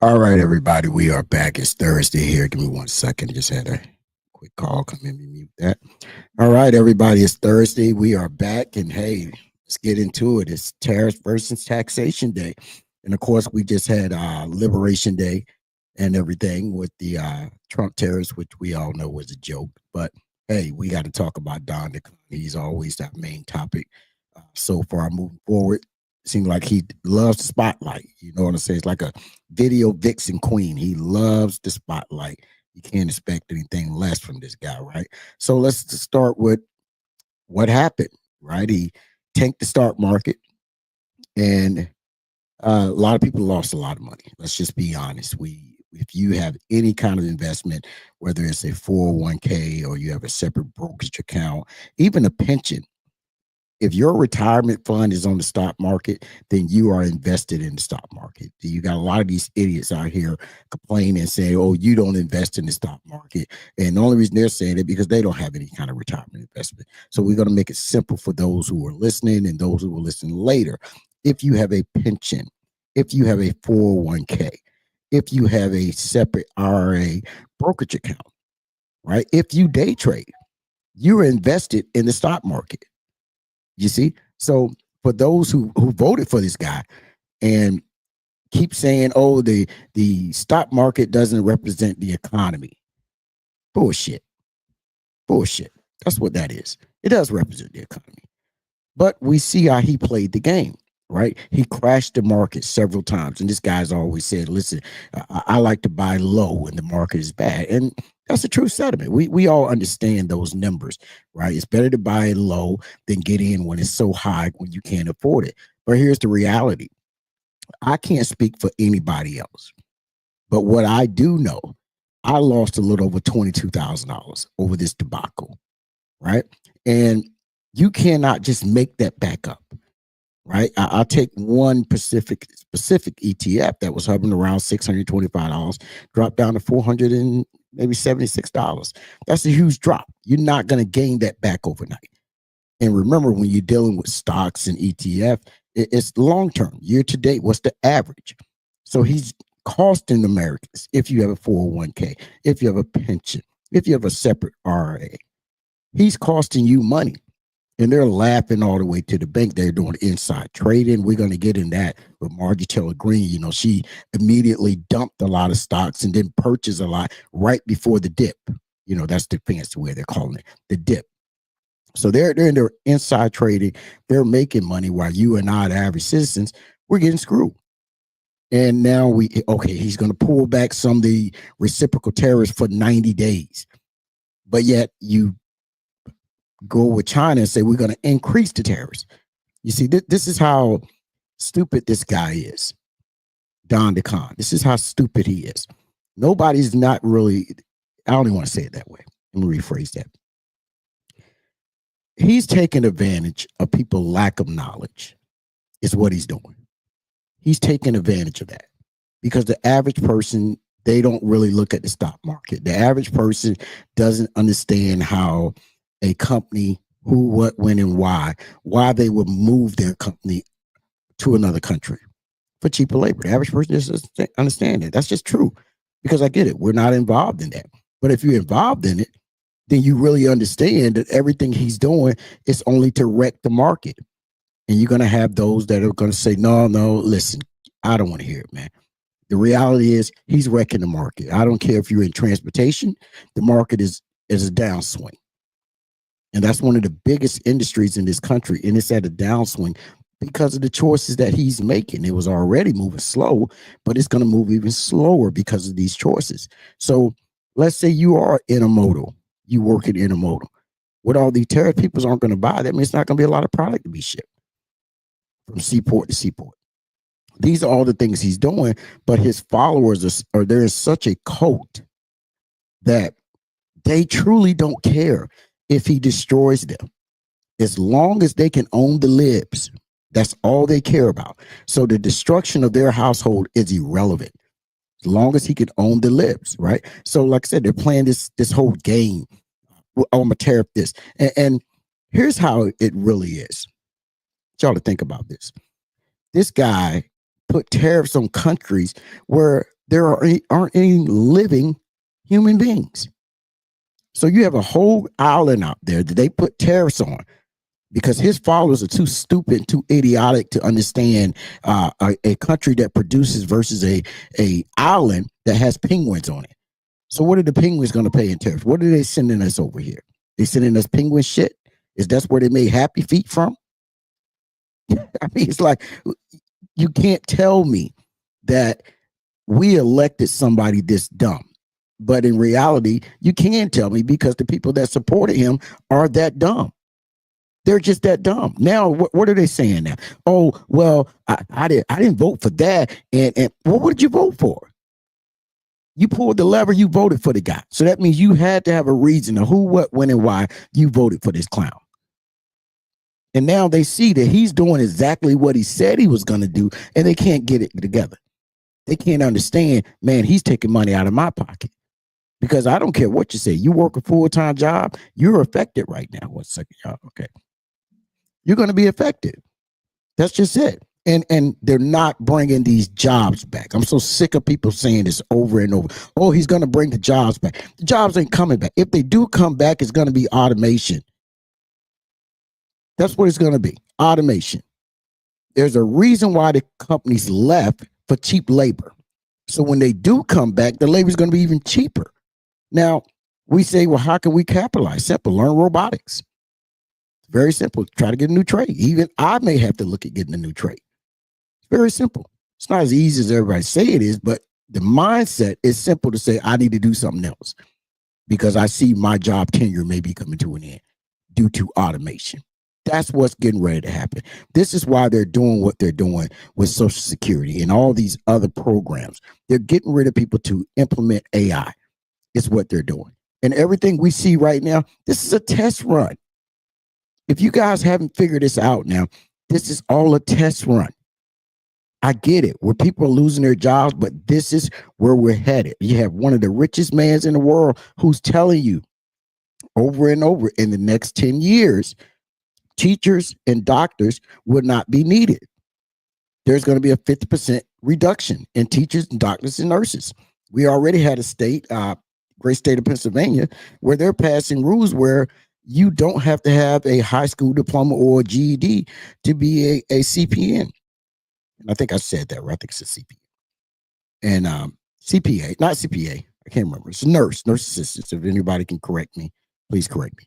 All right, everybody, we are back. It's Thursday here. Give me 1 second. Just had a quick call. Come in and mute that. All right, everybody, it's Thursday. We are back, and hey, let's get into it. It's Tariffs versus Taxation Day. And of course, we just had Liberation Day and everything with the Trump tariffs, which we all know was a joke. But hey, we got to talk about Don DeCon. He's always that main topic so far moving forward. Seems like he loves the spotlight. You know what I'm saying? It's like a video vixen queen. He loves the spotlight. You can't expect anything less from this guy, right? So let's start with what happened, right? He tanked the stock market, and a lot of people lost a lot of money. Let's just be honest. If you have any kind of investment, whether it's a 401k or you have a separate brokerage account, even a pension, if your retirement fund is on the stock market, then you are invested in the stock market. You got a lot of these idiots out here complaining and saying, oh, you don't invest in the stock market. And the only reason they're saying it because they don't have any kind of retirement investment. So we're going to make it simple for those who are listening and those who will listen later. If you have a pension, if you have a 401k, if you have a separate IRA brokerage account, right? If you day trade, you're invested in the stock market. You see? So for those who voted for this guy and keep saying, oh, the stock market doesn't represent the economy. Bullshit. Bullshit. That's what that is. It does represent the economy. But we see how he played the game, right? He crashed the market several times. And this guy's always said, listen, I like to buy low when the market is bad. And that's a true sentiment. We all understand those numbers, right? It's better to buy low than get in when it's so high when you can't afford it. But here's the reality. I can't speak for anybody else. But what I do know, I lost a little over $22,000 over this debacle, right? And you cannot just make that back up, right? I'll take one specific ETF that was hovering around $625, dropped down to $400 and maybe $76. That's a huge drop. You're not going to gain that back overnight. And remember, when you're dealing with stocks and ETF, it's long term, year to date. What's the average? So he's costing Americans if you have a 401k, if you have a pension, if you have a separate RA. He's costing you money. And they're laughing all the way to the bank. They're doing inside trading. We're going to get in that with Margie Taylor Greene. You know, she immediately dumped a lot of stocks and then purchased a lot right before the dip. You know, that's the fancy way they're calling it, the dip. So they're in their inside trading. They're making money while you and I, the average citizens, we're getting screwed. And now he's going to pull back some of the reciprocal tariffs for 90 days. But yet you go with China and say we're going to increase the tariffs. You see, this is how stupid this guy is, Don DeCon. This is how stupid he is. Nobody's not really, I don't even want to say it that way. Let me rephrase that. He's taking advantage of people's lack of knowledge is what he's doing. He's taking advantage of that because the average person, they don't really look at the stock market. The average person doesn't understand how a company, who, what, when, and why they would move their company to another country for cheaper labor. The average person just doesn't understand it. That's just true because I get it. We're not involved in that. But if you're involved in it, then you really understand that everything he's doing is only to wreck the market. And you're going to have those that are going to say, no, listen, I don't want to hear it, man. The reality is he's wrecking the market. I don't care if you're in transportation. The market is a downswing. And that's one of the biggest industries in this country. And it's at a downswing because of the choices that he's making. It was already moving slow, but it's going to move even slower because of these choices. So let's say you are intermodal. You work in intermodal. What all these tariff people aren't going to buy, that means it's not going to be a lot of product to be shipped from seaport to seaport. These are all the things he's doing, but his followers are there is such a cult that they truly don't care if he destroys them. As long as they can own the libs, that's all they care about. So the destruction of their household is irrelevant as long as he can own the libs, right? So like I said, they're playing this whole game. I'm going to tariff this. And here's how it really is. I want y'all to think about this. This guy put tariffs on countries where aren't any living human beings. So you have a whole island out there that they put tariffs on because his followers are too stupid, too idiotic to understand a country that produces versus a island that has penguins on it. So what are the penguins going to pay in tariffs? What are they sending us over here? They sending us penguin shit? Is that where they made Happy Feet from? I mean, it's like you can't tell me that we elected somebody this dumb. But in reality, you can tell me because the people that supported him are that dumb. They're just that dumb. Now, what are they saying now? Oh, well, I didn't vote for that. And well, what did you vote for? You pulled the lever, you voted for the guy. So that means you had to have a reason of who, what, when, and why you voted for this clown. And now they see that he's doing exactly what he said he was going to do, and they can't get it together. They can't understand, man, he's taking money out of my pocket. Because I don't care what you say. You work a full-time job, you're affected right now. 1 second, y'all. Okay. You're going to be affected. That's just it. And they're not bringing these jobs back. I'm so sick of people saying this over and over. Oh, he's going to bring the jobs back. The jobs ain't coming back. If they do come back, it's going to be automation. That's what it's going to be. Automation. There's a reason why the companies left for cheap labor. So when they do come back, the labor is going to be even cheaper. Now, we say, well, how can we capitalize? Simple. Learn robotics. Very simple. Try to get a new trade. Even I may have to look at getting a new trade. Very simple. It's not as easy as everybody say it is, but the mindset is simple to say, I need to do something else because I see my job tenure may be coming to an end due to automation. That's what's getting ready to happen. This is why they're doing what they're doing with Social Security and all these other programs. They're getting rid of people to implement AI. Is what they're doing. And everything we see right now, this is a test run. If you guys haven't figured this out now, this is all a test run. I get it, where people are losing their jobs, but this is where we're headed. You have one of the richest mans in the world who's telling you over and over in the next 10 years, teachers and doctors would not be needed. There's going to be a 50% reduction in teachers and doctors and nurses. We already had a state, great state of Pennsylvania, where they're passing rules where you don't have to have a high school diploma or a GED to be a CPN. And I think I said that right. I think it's a CPN. And CPA, not CPA. I can't remember. It's a nurse assistant. If anybody can correct me, please correct me.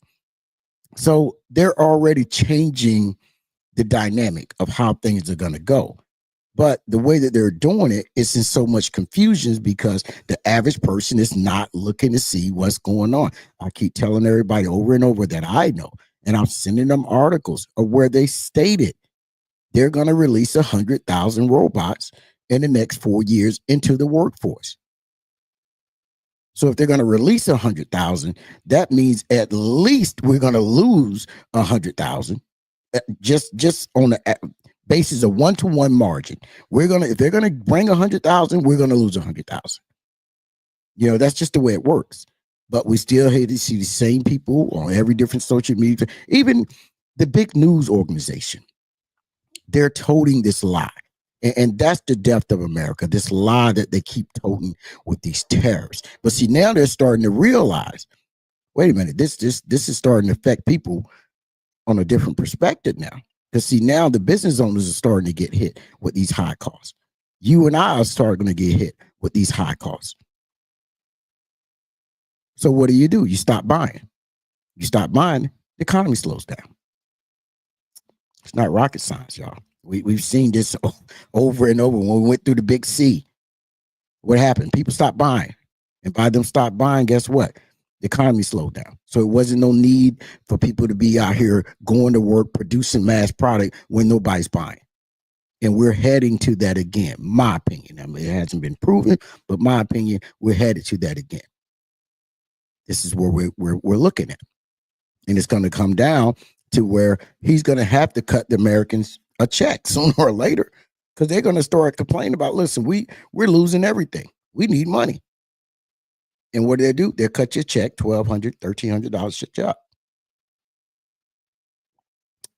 So they're already changing the dynamic of how things are going to go. But the way that they're doing it is in so much confusion because the average person is not looking to see what's going on. I keep telling everybody over and over that I know, and I'm sending them articles of where they stated they're going to release 100,000 robots in the next 4 years into the workforce. So if they're going to release 100,000, that means at least we're going to lose 100,000 just on the basis of 1-to-1 margin. If they're gonna bring 100,000, we're gonna lose 100,000. You know, that's just the way it works. But we still hate to see the same people on every different social media, even the big news organization. They're toting this lie. And that's the depth of America, this lie that they keep toting with these tariffs. But see, now they're starting to realize, wait a minute, this is starting to affect people on a different perspective now. Because see, now the business owners are starting to get hit with these high costs. You and I are starting to get hit with these high costs. So what do? You stop buying. You stop buying, the economy slows down. It's not rocket science, y'all. We've seen this over and over. When we went through the big C, what happened? People stopped buying. And by them stop buying, guess what? The economy slowed down. So it wasn't no need for people to be out here going to work, producing mass product when nobody's buying. And we're heading to that again, my opinion. I mean, it hasn't been proven, but my opinion, we're headed to that again. This is where we're looking at. And it's going to come down to where he's going to have to cut the Americans a check sooner or later, because they're going to start complaining about, listen, we're losing everything. We need money. And what do? They'll cut your check, $1,200, $1,300 shut you up.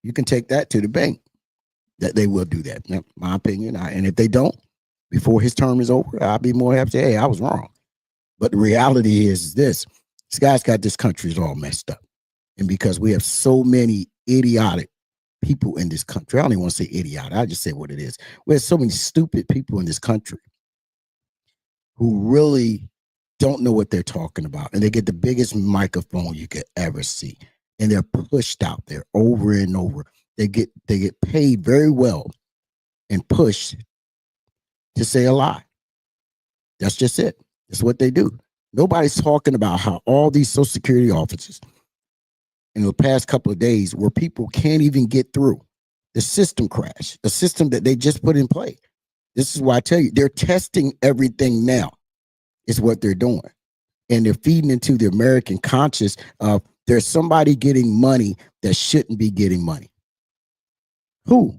You can take that to the bank. That they will do that. Now, my opinion. And if they don't, before his term is over, I'll be more happy to say, hey, I was wrong. But the reality is this guy's got this country all messed up. And because we have so many idiotic people in this country, I don't even want to say idiotic, I just say what it is. We have so many stupid people in this country who really don't know what they're talking about. And they get the biggest microphone you could ever see. And they're pushed out there over and over. They get paid very well and pushed to say a lie. That's just it. That's what they do. Nobody's talking about how all these Social Security offices in the past couple of days where people can't even get through. The system crash, the system that they just put in play. This is why I tell you, they're testing everything now, is what they're doing. And they're feeding into the American conscience of there's somebody getting money that shouldn't be getting money. Who's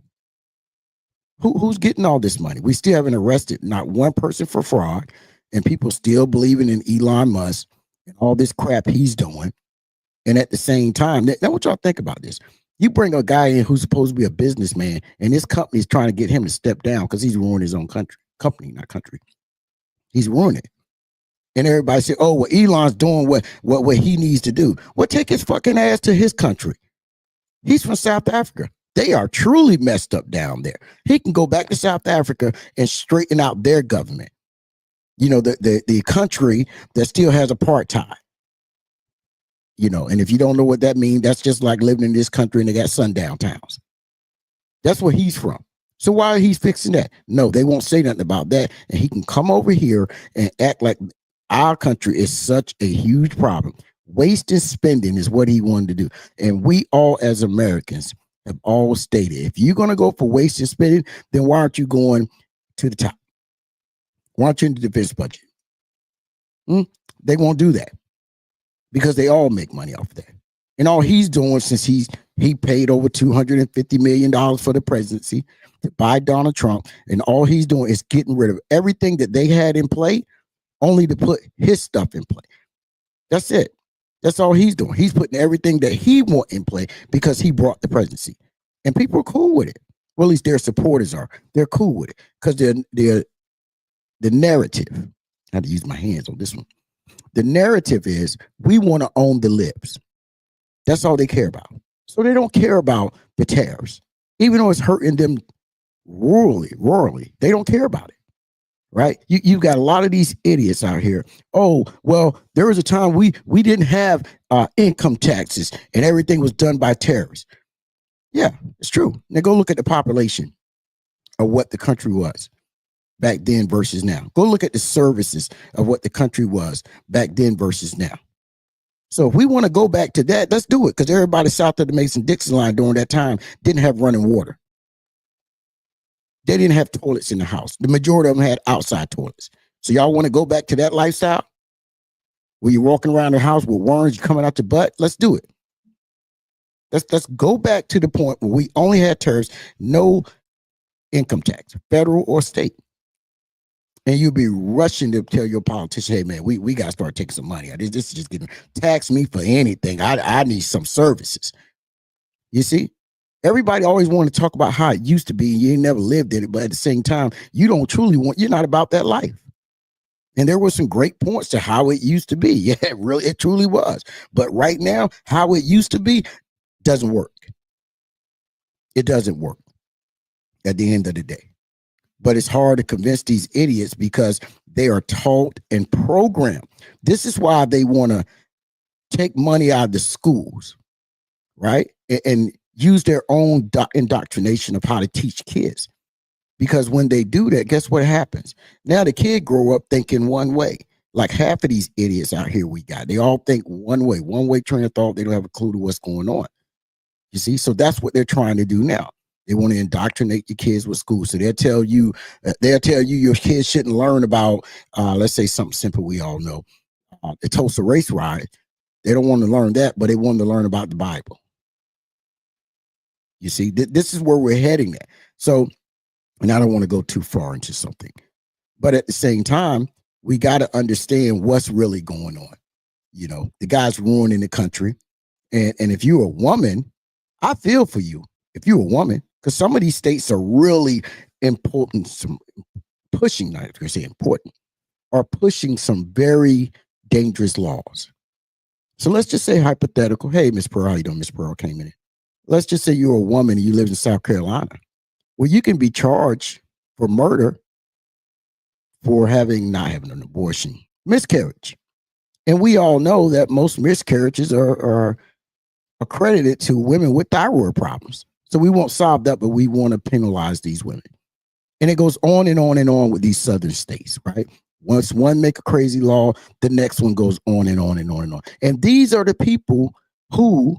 getting all this money? We still haven't arrested not one person for fraud, and people still believing in Elon Musk and all this crap he's doing. And at the same time, now what y'all think about this? You bring a guy in who's supposed to be a businessman, and this company is trying to get him to step down because he's ruining his own company, not country. He's ruining it. And everybody say, oh, well, Elon's doing what he needs to do. Well, take his fucking ass to his country. He's from South Africa. They are truly messed up down there. He can go back to South Africa and straighten out their government. You know, the country that still has apartheid. You know, and if you don't know what that means, that's just like living in this country and they got sundown towns. That's where he's from. So why are he fixing that? No, they won't say nothing about that. And he can come over here and act like our country is such a huge problem. Wasting spending is what he wanted to do. And we all as Americans have all stated, if you're going to go for wasting spending, then why aren't you going to the top? Why aren't you in the defense budget? They won't do that because they all make money off of that. And all he's doing, since he paid over $250 million for the presidency to buy Donald Trump, and all he's doing is getting rid of everything that they had in play only to put his stuff in play. That's it. That's all he's doing. He's putting everything that he wants in play because he brought the presidency. And people are cool with it. Well, at least their supporters are. They're cool with it because the narrative, I had to use my hands on this one. The narrative is we want to own the libs. That's all they care about. So they don't care about the tariffs. Even though it's hurting them royally, they don't care about it. Right? You've got a lot of these idiots out here. Oh, well, there was a time we didn't have income taxes and everything was done by tariffs. Yeah, it's true. Now go look at the population of what the country was back then versus now. Go look at the services of what the country was back then versus now. So if we want to go back to that, let's do it, because everybody south of the Mason-Dixon line during that time didn't have running water. They didn't have toilets in the house. The majority of them had outside toilets. So y'all want to go back to that lifestyle where you're walking around the house with worms coming out your butt? Let's do it. Let's go back to the point where we only had tariffs, no income tax, federal or state. And you'll be rushing to tell your politician, hey, man, we got to start taking some money. This is just getting tax me for anything. I need some services. You see? Everybody always want to talk about how it used to be. You ain't never lived in it. But at the same time, you don't truly you're not about that life. And there were some great points to how it used to be. Yeah, it truly was. But right now, how it used to be doesn't work. It doesn't work at the end of the day. But it's hard to convince these idiots because they are taught and programmed. This is why they want to take money out of the schools, right? And use their own indoctrination of how to teach kids. Because when they do that, guess what happens? Now the kid grow up thinking one way. Like half of these idiots out here we got, they all think one way train of thought. They don't have a clue to what's going on. You see? So that's what they're trying to do now. They want to indoctrinate your kids with school. So they'll tell you your kids shouldn't learn about, let's say something simple we all know, the Tulsa race ride. They don't want to learn that, but they want to learn about the Bible. You see, this is where we're heading at. So, and I don't want to go too far into something, but at the same time, we got to understand what's really going on. You know, the guy's ruining the country. And if you're a woman, I feel for you. If you're a woman, because some of these states are really important pushing, not if you're saying important, are pushing some very dangerous laws. So let's just say hypothetical. Hey, Miss Pearl, how you doing? Miss Pearl came in. Let's just say you're a woman and you live in South Carolina. Well, you can be charged for murder for not having an abortion, miscarriage. And we all know that most miscarriages are accredited to women with thyroid problems. So we won't solve that, but we want to penalize these women. And it goes on and on and on with these southern states, right? Once one make a crazy law, the next one goes on and on and on and on. And these are the people who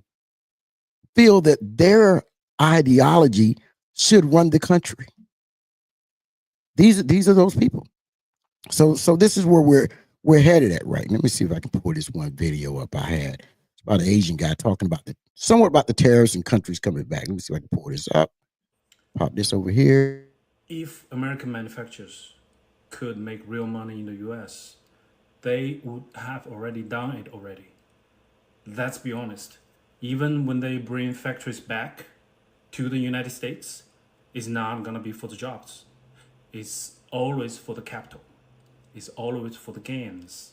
feel that their ideology should run the country. These are those people. So this is where we're headed at, right? Let me see if I can pull this one video up I had. It's about an Asian guy talking about somewhat about the tariffs and countries coming back. Let me see if I can pull this up. Pop this over here. If American manufacturers could make real money in the US, they would have already done it already. Let's be honest. Even when they bring factories back to the United States, it's not gonna be for the jobs. It's always for the capital. It's always for the gains.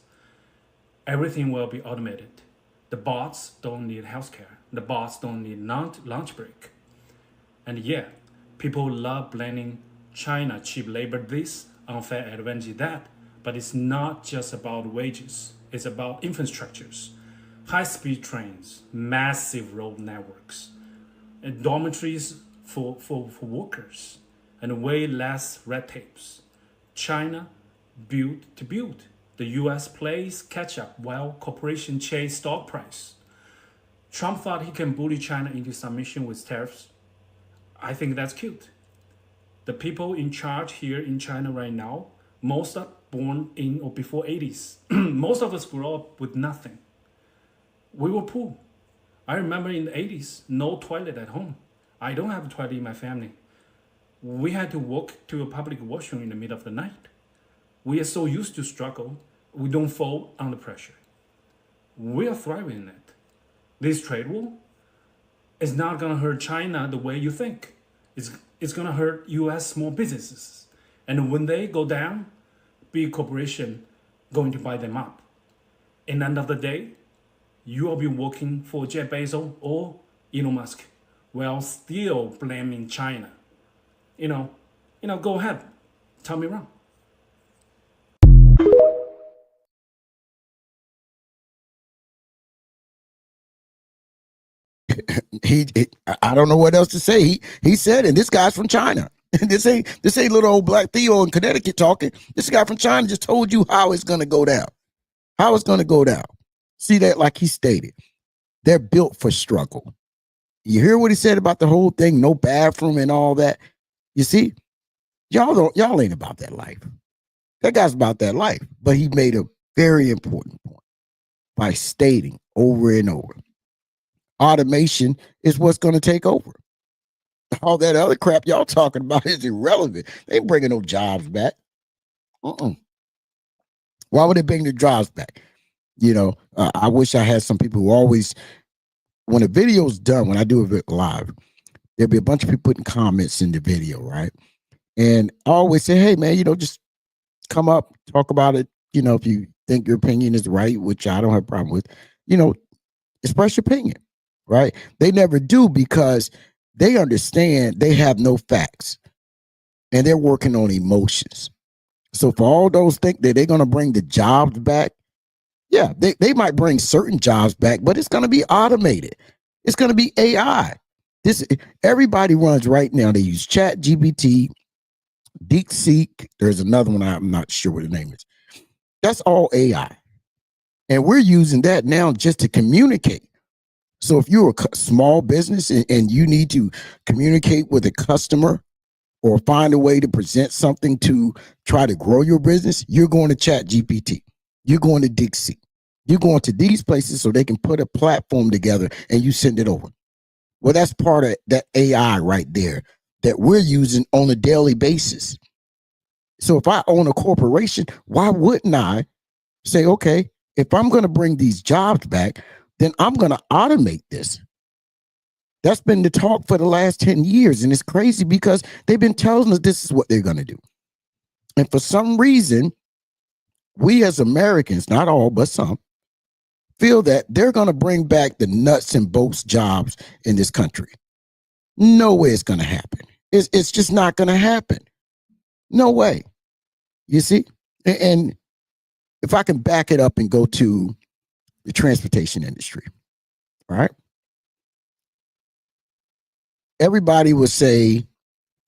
Everything will be automated. The bots don't need healthcare. The bots don't need lunch break. And yeah, people love blaming China, cheap labor this, unfair advantage that. But it's not just about wages. It's about infrastructures, high-speed trains, massive road networks, and dormitories for workers, and way less red tapes. China built to build. The US plays catch up while corporations chase stock price. Trump thought he can bully China into submission with tariffs. I think that's cute. The people in charge here in China right now, most are born in or before 80s. Most of us grew up with nothing. We were poor. I remember in the 80s, no toilet at home. I don't have a toilet in my family. We had to walk to a public washroom in the middle of the night. We are so used to struggle, we don't fall under pressure. We are thriving in it. This trade war is not going to hurt China the way you think. It's going to hurt US small businesses. And when they go down, big corporation going to buy them up. In the end of the day, you will be working for Jeff Bezos or Elon Musk while still blaming China. Go ahead. Tell me wrong. I don't know what else to say. He said, and this guy's from China. This ain't little old black Theo in Connecticut talking. This guy from China just told you how it's gonna go down. How it's gonna go down. See that, like he stated, they're built for struggle. You hear what he said about the whole thing, no bathroom and all that. You see, y'all ain't about that life. That guy's about that life, but he made a very important point by stating over and over, automation is what's going to take over. All that other crap y'all talking about is irrelevant. They ain't bringing no jobs back. Why would they bring the jobs back? I wish I had some people who always, when a video's done, when I do it live, there'll be a bunch of people putting comments in the video, right? And I always say, hey, man, just come up, talk about it. If you think your opinion is right, which I don't have a problem with, express your opinion, right? They never do because they understand they have no facts and they're working on emotions. So for all those think that they're going to bring the jobs back, yeah, they might bring certain jobs back, but it's going to be automated. It's going to be AI. Everybody runs right now. They use Chat GPT, DeepSeek. There's another one I'm not sure what the name is. That's all AI. And we're using that now just to communicate. So if you're a small business and you need to communicate with a customer or find a way to present something to try to grow your business, you're going to Chat GPT. You're going to DeepSeek. You're going to these places so they can put a platform together and you send it over. Well, that's part of that AI right there that we're using on a daily basis. So if I own a corporation, why wouldn't I say, okay, if I'm going to bring these jobs back, then I'm going to automate this. That's been the talk for the last 10 years. And it's crazy because they've been telling us this is what they're going to do. And for some reason, we as Americans, not all, but some, feel that they're going to bring back the nuts and bolts jobs in this country. No way it's going to happen. It's just not going to happen. No way. You see? And if I can back it up and go to the transportation industry, right? Everybody would say,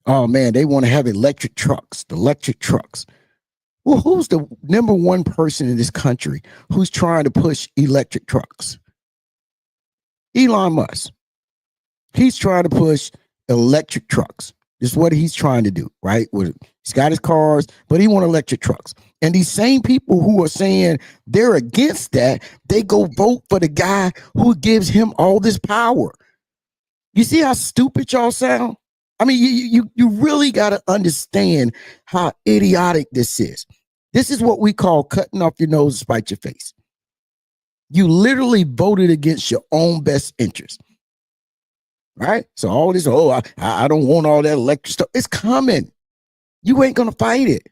oh man, they want to have electric trucks, the electric trucks. Well, who's the number one person in this country who's trying to push electric trucks? Elon Musk. He's trying to push electric trucks. This is what he's trying to do, right? He's got his cars, but he wants electric trucks. And these same people who are saying they're against that, they go vote for the guy who gives him all this power. You see how stupid y'all sound? I mean, you really got to understand how idiotic this is. This is what we call cutting off your nose to spite your face. You literally voted against your own best interest. Right? So all this, I don't want all that electric stuff. It's coming. You ain't going to fight it.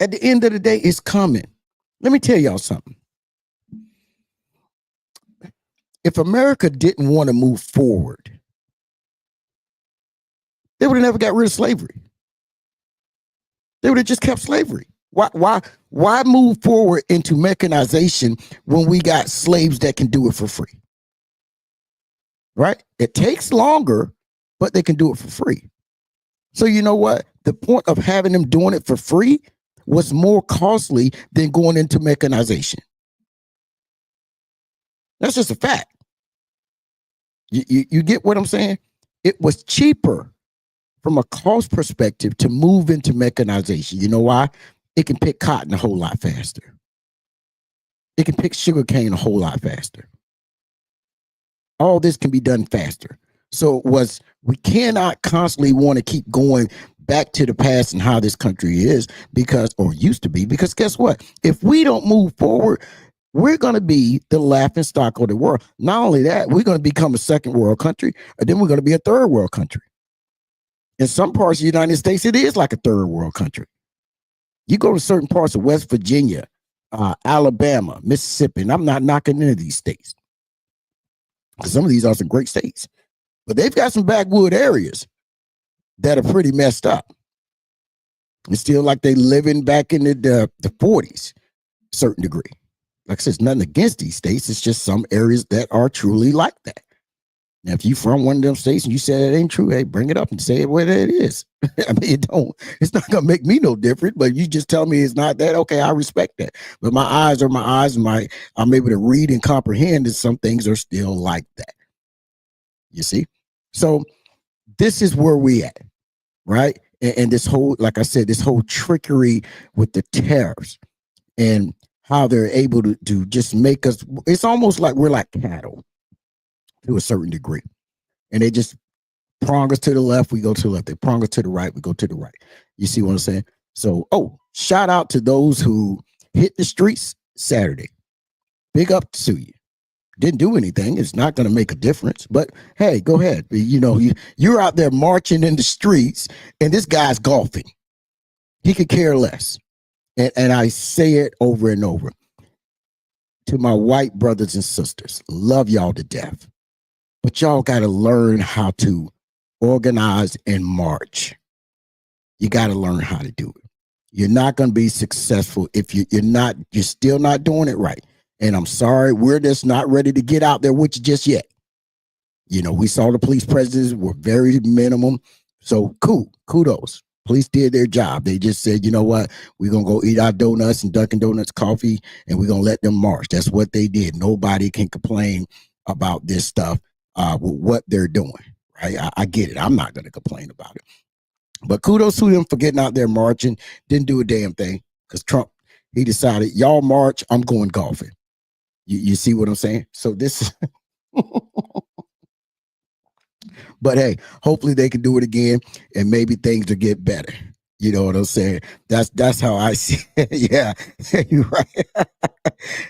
At the end of the day, it's coming. Let me tell y'all something. If America didn't want to move forward, they would have never got rid of slavery. They would have just kept slavery. Why move forward into mechanization when we got slaves that can do it for free? Right? It takes longer, but they can do it for free. So you know what? The point of having them doing it for free was more costly than going into mechanization. That's just a fact. You get what I'm saying? It was cheaper from a cost perspective to move into mechanization. You know why? It can pick cotton a whole lot faster. It can pick sugarcane a whole lot faster. All this can be done faster. So we cannot constantly want to keep going back to the past and how this country is or used to be, because guess what? If we don't move forward, we're going to be the laughing stock of the world. Not only that, we're going to become a second world country, and then we're going to be a third world country. In some parts of the United States, it is like a third world country. You go to certain parts of West Virginia, Alabama, Mississippi, and I'm not knocking any of these states. Some of these are some great states, but they've got some backwood areas that are pretty messed up. It's still like they living back in the 40s, a certain degree. Like I said, it's nothing against these states. It's just some areas that are truly like that. Now, if you from one of them states and you say it ain't true, hey, bring it up and say it where it is. I mean, it's not going to make me no different, but you just tell me it's not that. Okay, I respect that. But my eyes are my eyes, and I'm able to read and comprehend that some things are still like that. You see? So this is where we at, right? And this whole, like I said, this whole trickery with the tariffs and how they're able to just make us, it's almost like we're like cattle to a certain degree. And they just prong us to the left, we go to the left. They prong us to the right, we go to the right. You see what I'm saying? So, shout out to those who hit the streets Saturday. Big up to you. Didn't do anything. It's not going to make a difference. But hey, go ahead. You know, you're out there marching in the streets, and this guy's golfing. He could care less. And I say it over and over to my white brothers and sisters. Love y'all to death. But y'all got to learn how to organize and march. You got to learn how to do it. You're not going to be successful if you're still not doing it right. And I'm sorry, we're just not ready to get out there with you just yet. You know, we saw the police presence were very minimum. So cool, kudos. Police did their job. They just said, you know what, we're going to go eat our donuts and Dunkin' Donuts coffee, and we're going to let them march. That's what they did. Nobody can complain about this stuff with what they're doing, right? I get it. I'm not going to complain about it. But kudos to them for getting out there marching. Didn't do a damn thing because Trump, he decided, y'all march, I'm going golfing. You see what I'm saying? So this is... But hey, hopefully they can do it again, and maybe things will get better. You know what I'm saying? That's how I see it. Yeah, you're right.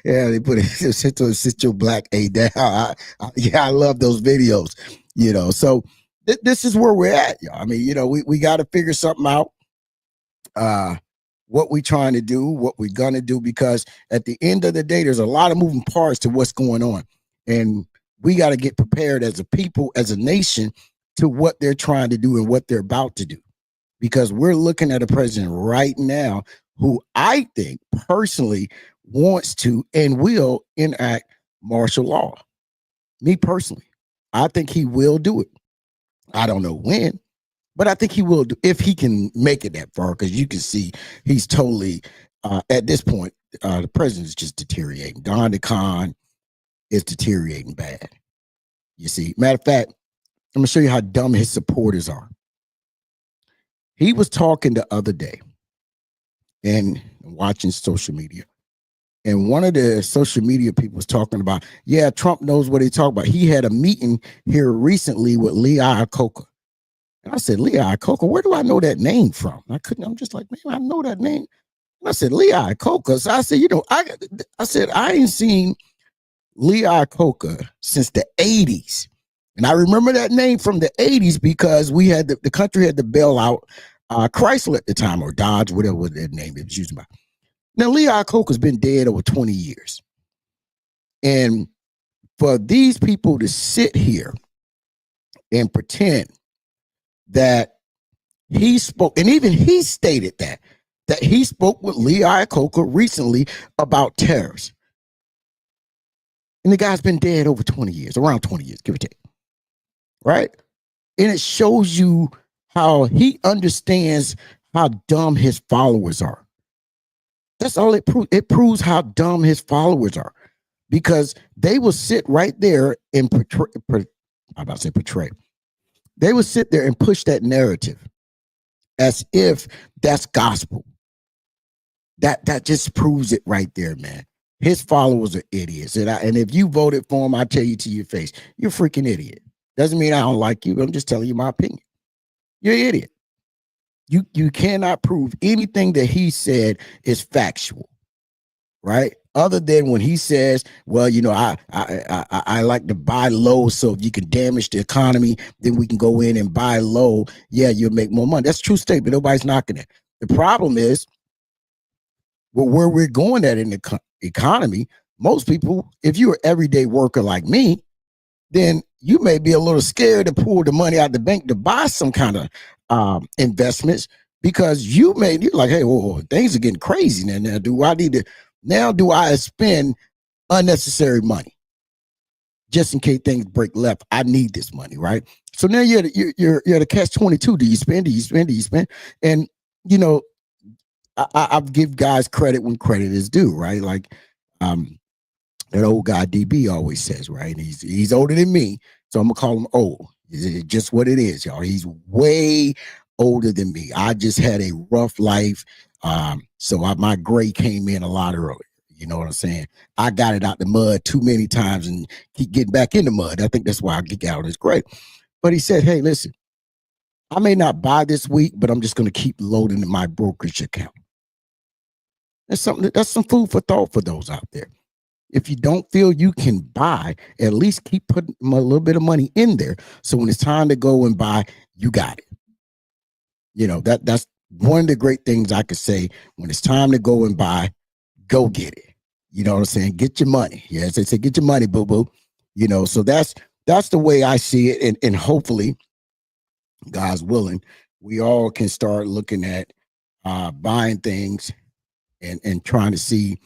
Yeah, they put it, sit your black A down. I love those videos. You know, so this is where we're at, y'all. I mean, you know, we got to figure something out. what we're trying to do, what we're gonna do, because at the end of the day, there's a lot of moving parts to what's going on, and we got to get prepared as a people, as a nation, to what they're trying to do and what they're about to do, because we're looking at a president right now who I think personally wants to and will enact martial law. Me personally, I think he will do it. I don't know when, but I think he will do, if he can make it that far, because you can see he's totally at this point. The president is just deteriorating. Don DeCon is deteriorating bad. You see, matter of fact, I'm gonna show you how dumb his supporters are. He was talking the other day and watching social media, and one of the social media people was talking about, yeah, Trump knows what he talking about. He had a meeting here recently with Lee Iacocca. And I said, Lee Iacocca, where do I know that name from? I'm just like, man, I know that name. And I said, Lee Iacocca. So I said, I said, I ain't seen Lee Iacocca since the 80s. And I remember that name from the 80s because we had the country had to bail out Chrysler at the time, or Dodge, whatever that name it was used by. Now, Lee Iacocca's been dead over 20 years. And for these people to sit here and pretend that he spoke, and even he stated that he spoke with Lee Iacocca recently about tariffs. And the guy's been dead over 20 years, around 20 years, give or take. Right? And it shows you how he understands how dumb his followers are. That's all it proves. It proves how dumb his followers are, because they will sit right there and portray. They will sit there and push that narrative as if that's gospel. That just proves it right there, man. His followers are idiots. And if you voted for him, I tell you to your face, you're a freaking idiot. Doesn't mean I don't like you. I'm just telling you my opinion. You're an idiot. You cannot prove anything that he said is factual, right? Other than when he says, well, I like to buy low, so if you can damage the economy, then we can go in and buy low. Yeah, you'll make more money. That's a true statement. Nobody's knocking it. The problem is, well, where we're going at in the economy, most people, if you're an everyday worker like me, then you may be a little scared to pull the money out of the bank to buy some kind of investments, because you're like, hey, whoa, things are getting crazy now. Do I spend unnecessary money just in case things break left? I need this money, right? So now you're at a catch-22. Do you spend? And I give guys credit when credit is due, right? Like that old guy DB always says, right? And he's older than me, so I'm gonna call him old. It's just what it is, y'all. He's way older than me. I just had a rough life, so my gray came in a lot earlier. You know what I'm saying? I got it out the mud too many times and keep getting back in the mud. I think that's why I get out of this gray. But he said, hey, listen, I may not buy this week, but I'm just going to keep loading in my brokerage account. That's some food for thought for those out there. If you don't feel you can buy, at least keep putting a little bit of money in there, so when it's time to go and buy, you got it. That's one of the great things I could say. When it's time to go and buy, go get it. You know what I'm saying? Get your money. Yes, they say get your money, boo-boo. So that's the way I see it. And hopefully, God's willing, we all can start looking at buying things and trying to see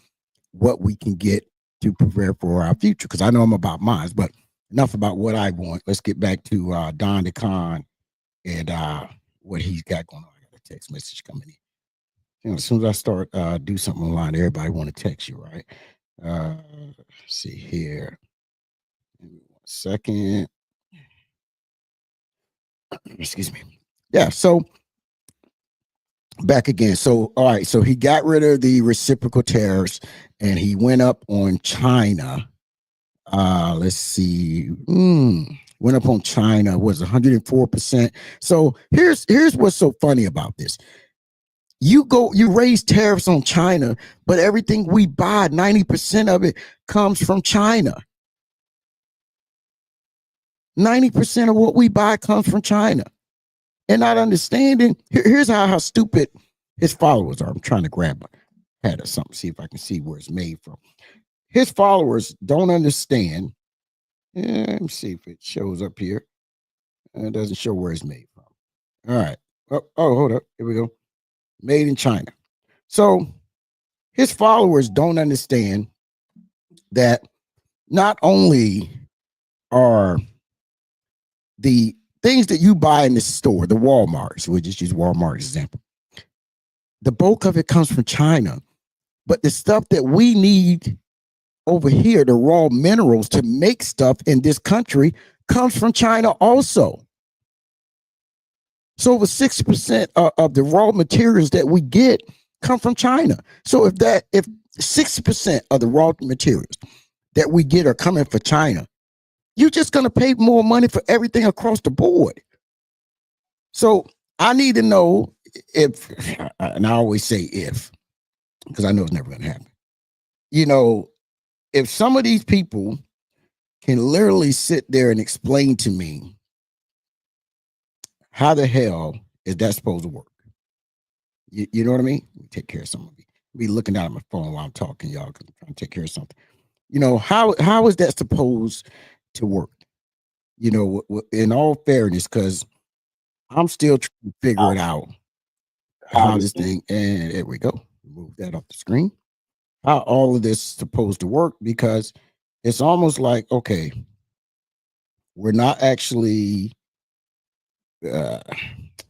what we can get to prepare for our future. Because I know I'm about mine, but enough about what I want. Let's get back to Don DeCon and what he's got going on. I got a text message coming in. As soon as I start do something online, everybody want to text you, right? Let's see here. Give me 1 second. Excuse me. Yeah, so back again. So, all right, so he got rid of the reciprocal tariffs and he went up on China. Let's see. Went up on China, was 104%. So here's what's so funny about this. You raise tariffs on China, but everything we buy, 90% of it comes from China. 90% of what we buy comes from China. And not understanding, here's how stupid His followers are. I'm trying to grab a pad or something, see if I can see where it's made from. His followers don't understand. Let me see if it shows up here. It doesn't show where it's made from. All right. Hold up. Here we go. Made in China. So his followers don't understand that not only are the things that you buy in the store, the Walmarts, we'll just use Walmart as an example, the bulk of it comes from China. But the stuff that we need over here, the raw minerals to make stuff in this country, comes from China also. So over 60% of the raw materials that we get come from China. So if 60% of the raw materials that we get are coming from China, you're just going to pay more money for everything across the board. So I need to know if, and I always say if, because I know it's never going to happen. You know, if some of these people can literally sit there and explain to me how the hell is that supposed to work? You know what I mean? Let me take care of something. Be looking down at my phone while I'm talking, y'all, because I'm trying to take care of something. You know, how is that supposed to work? You know, in all fairness, because I'm still trying to figure it out how this thing, and there we go. Move that off the screen. How all of this is supposed to work, because it's almost like, okay, we're not actually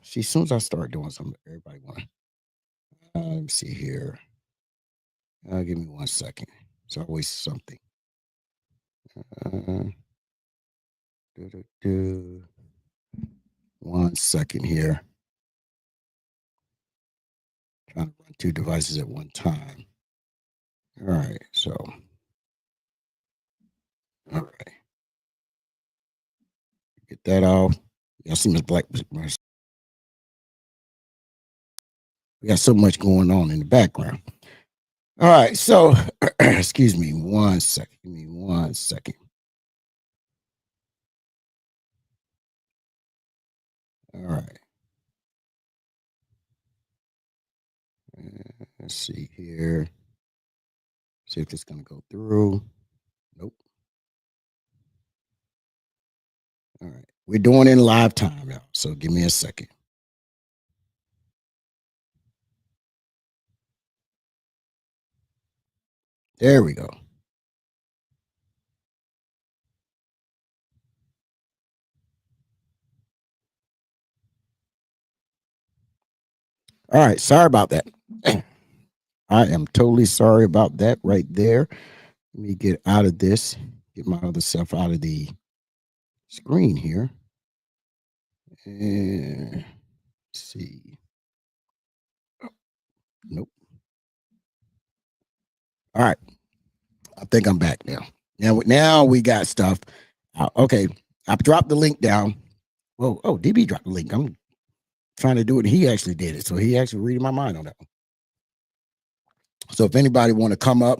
see, as soon as I start doing something, everybody want to let me see here. Give me 1 second. It's always something. Uh, 1 second here. Trying to run 2 devices at one time. All right, so all right. Get that off. Y'all see Miss Black. We got so much going on in the background. All right, so excuse me 1 second. Give me 1 second. All right. Let's see here. See if it's gonna go through. Nope. All right. We're doing it in live time, y'all. So give me a second. There we go. All right. Sorry about that. I am totally sorry about that right there. Let me get out of this, get my other self out of the screen here. And see. Oh, nope. All right. I think I'm back now. Now we got stuff. Okay. I dropped the link down. Whoa. Oh, DB dropped the link. I'm trying to do it. He actually did it. So he actually reading my mind on that one. So if anybody want to come up,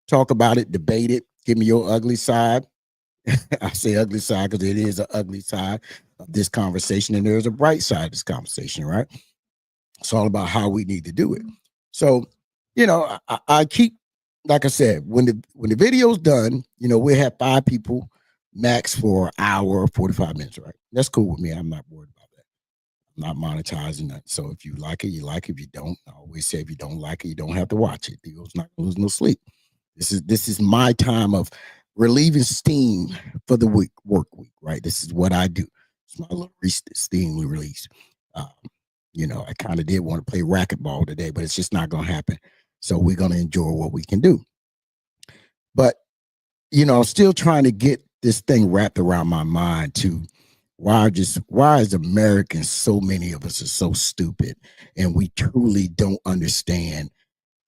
talk about it, debate it, give me your ugly side. I say ugly side because it is an ugly side of this conversation, and there's a bright side of this conversation, right? It's all about how we need to do it. So, you know, I keep, like I said, when the video's done, you know, we have 5 people max for an hour, 45 minutes, right? That's cool with me. I'm not worried about that. I'm not monetizing that. So if you like it, you like it. If you don't, I always say if you don't like it, you don't have to watch it. You're not gonna lose no sleep. This is my time of relieving steam for the work week, right? This is what I do. It's my little steam release. Um, you know, I kind of did want to play racquetball today, but it's just not going to happen. So we're going to enjoy what we can do. But, you know, I'm still trying to get this thing wrapped around my mind to why is Americans, so many of us are so stupid and we truly don't understand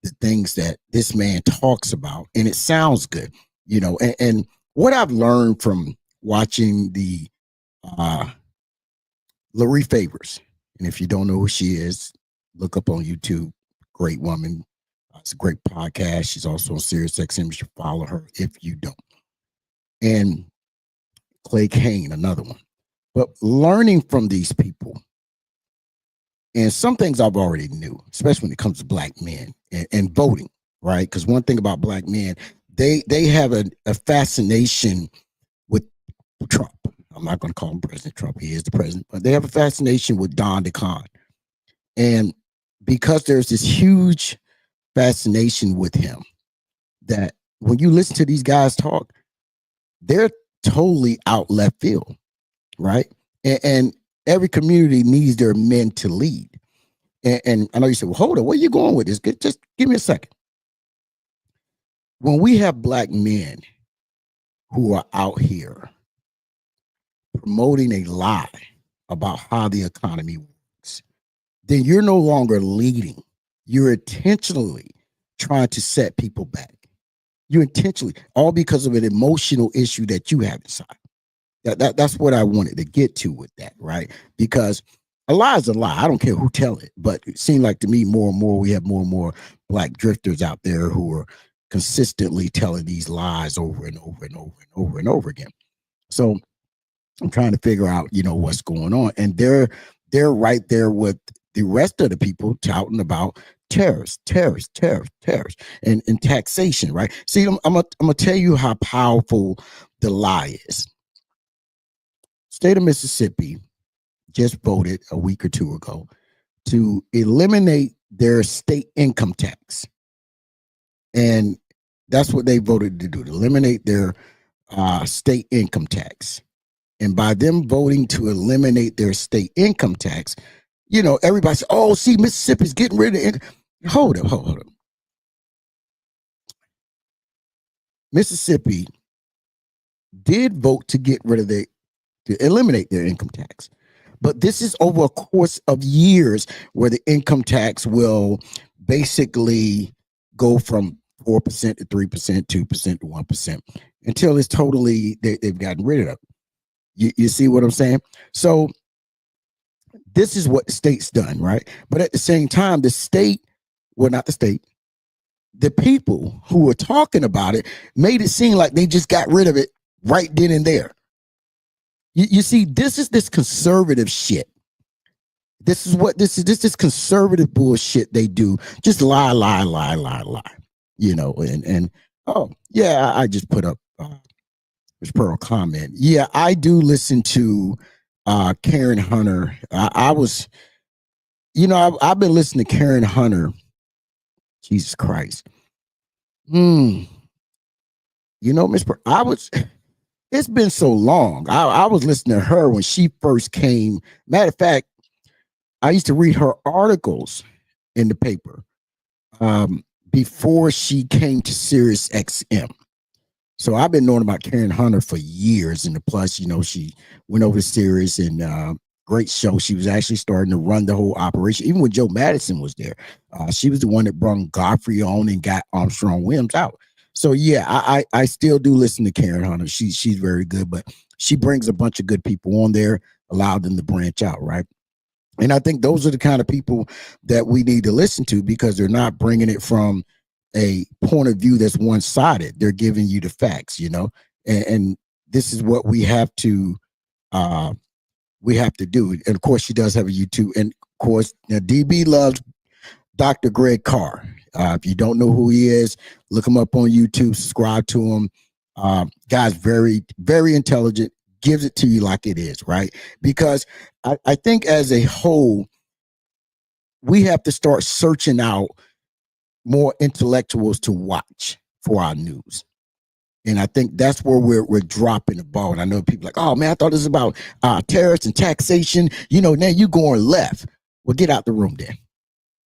the things that this man talks about, and it sounds good, you know. And what I've learned from watching the Larry Favors, and if you don't know who she is, look up on YouTube. Great woman. It's a great podcast. She's also on SiriusXM. You should follow her if you don't. And Clay Kane, another one. But learning from these people And some things I've already knew, especially when it comes to black men and voting, right? Because one thing about black men, they have a fascination with Trump. I'm not going to call him President Trump. He is the president, but they have a fascination with Don DeCon. And because there's this huge fascination with him, that when you listen to these guys talk, they're totally out left field, right? And every community needs their men to lead. And I know you said, well, hold on, where are you going with this? Just give me a second. When we have black men who are out here promoting a lie about how the economy works, then you're no longer leading. You're intentionally trying to set people back. You intentionally, all because of an emotional issue that you have inside. That's what I wanted to get to with that, right? Because a lie is a lie. I don't care who tell it, but it seemed like to me more and more we have more and more black drifters out there who are consistently telling these lies over and over and over and over and over again. So I'm trying to figure out, what's going on, and they're right there with the rest of the people touting about tariffs, and taxation, right? See, I'm gonna tell you how powerful the lie is. State of Mississippi just voted a week or two ago to eliminate their state income tax, and that's what they voted to do, to eliminate their state income tax. And by them voting to eliminate their state income tax, everybody says, oh, see, Mississippi's getting rid of it. Hold up. Mississippi did vote to get rid of to eliminate their income tax. But this is over a course of years where the income tax will basically go from 4% to 3%, 2% to 1% until it's totally, they've gotten rid of it. You see what I'm saying? So this is what the state's done, right? But at the same time, the state, well, not the state, the people who were talking about it made it seem like they just got rid of it right then and there. You see, this is this conservative shit. This is what this is. This is conservative bullshit they do. Just lie. And oh yeah, I just put up Miss Pearl comment. Yeah, I do listen to Karen Hunter. I was, I've been listening to Karen Hunter. Jesus Christ. Miss Pearl, it's been so long. I was listening to her when she first came. Matter of fact, I used to read her articles in the paper before she came to Sirius XM. So I've been knowing about Karen Hunter for years. And plus, she went over to Sirius and great show. She was actually starting to run the whole operation. Even when Joe Madison was there, she was the one that brought Godfrey on and got Armstrong Williams out. So yeah, I still do listen to Karen Hunter. She's very good, but she brings a bunch of good people on there, allow them to branch out, right? And I think those are the kind of people that we need to listen to because they're not bringing it from a point of view that's one-sided. They're giving you the facts, and this is what we have to do. And of course, she does have a YouTube. And of course, now DB loves Dr. Greg Carr. If you don't know who he is, look him up on YouTube, subscribe to him. Guy's very, very intelligent, gives it to you like it is, right? Because I think as a whole, we have to start searching out more intellectuals to watch for our news. And I think that's where we're dropping the ball. And I know people like, oh man, I thought this was about tariffs and taxation. Now you going left. Well, get out the room then.